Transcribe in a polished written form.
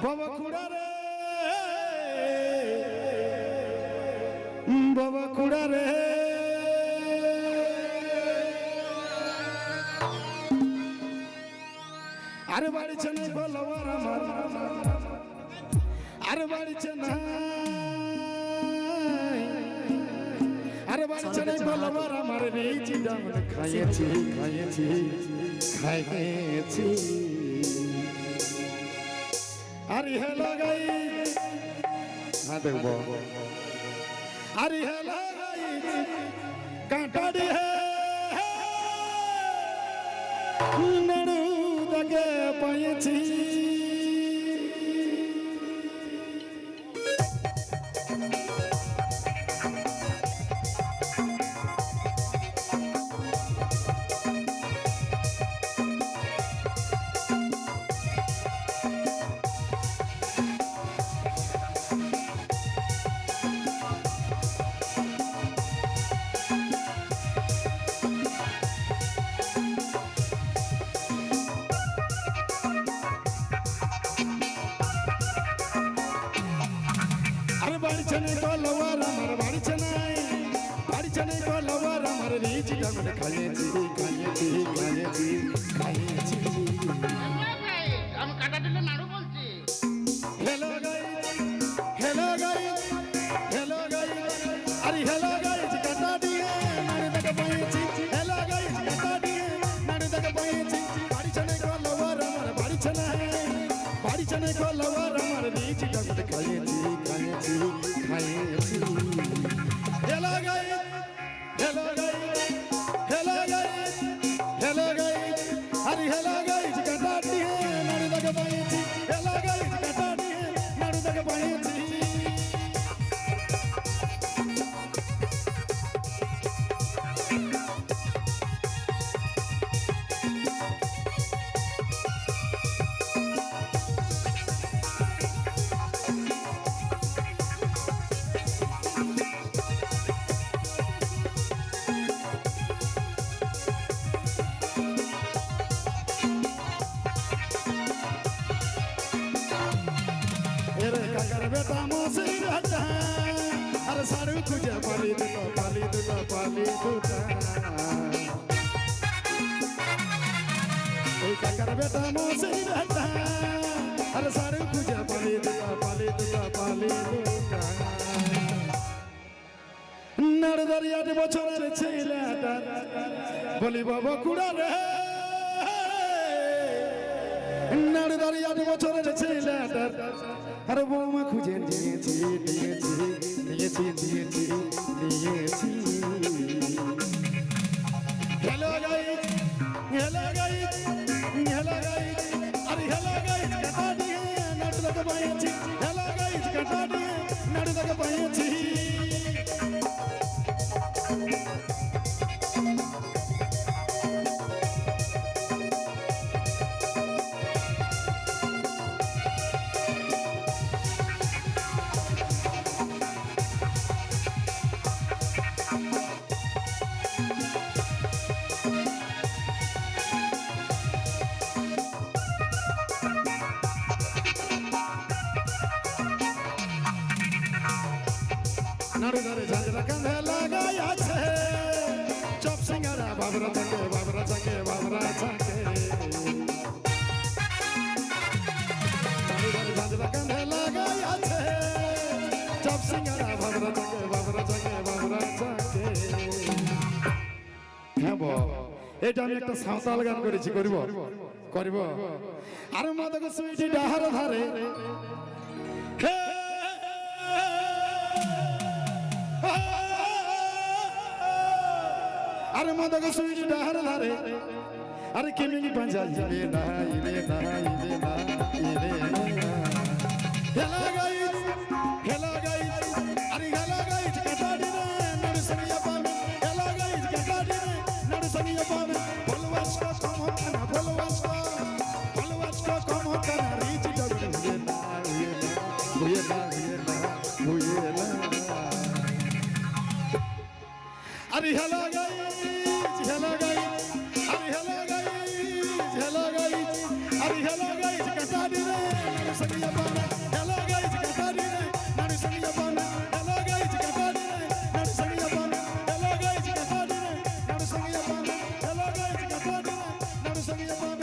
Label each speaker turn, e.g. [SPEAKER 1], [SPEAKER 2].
[SPEAKER 1] বাবা খুড়া রে বাবা খুড়া রে আরে বাড়িছে না বলবার আমার আরে বাড়িছে না আরে বাড়িছে না বলবার আমার রেজি ডাম খাইয়েছি খাইয়েছি খাইয়েছি আরে হেলো গাই হ্যাঁ দেখবো আরে হেলো গাই কাঁটাড়ি হে নড়ু দাগে পাইছি বাড়িছে না বলবার আমার বাড়িছে নাই বাড়িছে না বলবার আমার রিজি ডাম খাইয়েছি খাইয়েছি খাইয়েছি খাইয়েছি
[SPEAKER 2] আমি কাটা দিলে নাড়ু বলছি
[SPEAKER 1] হেলো গাই হেলো গাই হেলো গাই আরে হেলো গাই কাটা দিয়ে নাড়ু দাকে পাইছি হেলো গাই কাটা দিয়ে নাড়ু দাকে পাইছি বাড়িছে না বলবার আমার বাড়িছে না বাড়িছে না বলবার আমার রিজি ডাম খাইয়েছি খাইয়েছি খাইয়েছি হেলো গাই হেলো গাই হেলো গাই হেলো গাই আরে হেলো গাই কাটা দিয়ে নাড়ু দাকে পাইছি হেলো গাই কাটা দিয়ে নাড়ু দাকে পাইছি কাকার বেটা মসি রাজা আর সাড়ু খুঁজে পালি দুটো পালি দুটো পালি দুটা ওই কাকার বেটা মসি রাজা আর সাড়ু খুঁজে পালি দুটো পালি দুটো পালি দুটা নাড় দাঁড়িয়ে 8 বছরের ছেলেটা বলি বাবা খুড়া রে নাড় দাঁড়িয়ে 8 বছরের ছেলেটা আরে বৌমা খুঁজে নিয়েছি নিয়েছি নিয়েছি নিয়েছি নিয়েছি হেলো গাই হেলো গাই হেলো গাই আরে হেলো গাই কাটা দিয়ে নাড়ু দাকে পাইছি হেলো গাই কাটা দিয়ে নাড়ু দাকে পাইছি নাড়ু ধরে ঝাঁঝরা কাঁধে লাগাই আছে চপ সিঙ্গারা বাবরা থাকে বাবরা থাকে বাবরা থাকে নাড়ু ধরে ঝাঁঝরা কাঁধে লাগাই আছে চপ সিঙ্গারা বাবরা থাকে বাবরা থাকে বাবরা থাকে হ্যাঁ এটা আমি একটা সাঁওতাল গান করেছি করিব করিব আর মাদক সুইটি ডাহার ধারে আরে মাদক সুইটি ডাহার ধারে আরে কেমিনি পাঁচা ইবে না ইবে না ইবে না ইবে না হেলো গাই আরে হেলো গাই কাটা দিনে নাড়ু সনিয়া পাবে হেলো গাই কাটা দিনে নাড়ু সনিয়া পাবে ফলোয়ার্স কো কম হোতা না ফলোয়ার্স কো কম হোতা না রিচ ডগ হুয়ে না হুয়ে না হুয়ে না হুয়ে না আরে হেলো গাই হেলো গাই আরে হেলো গাই হেলো গাই আরে হেলো গাই কাটা দিনে নাড়ু সনিয়া পাবে সঙ্গে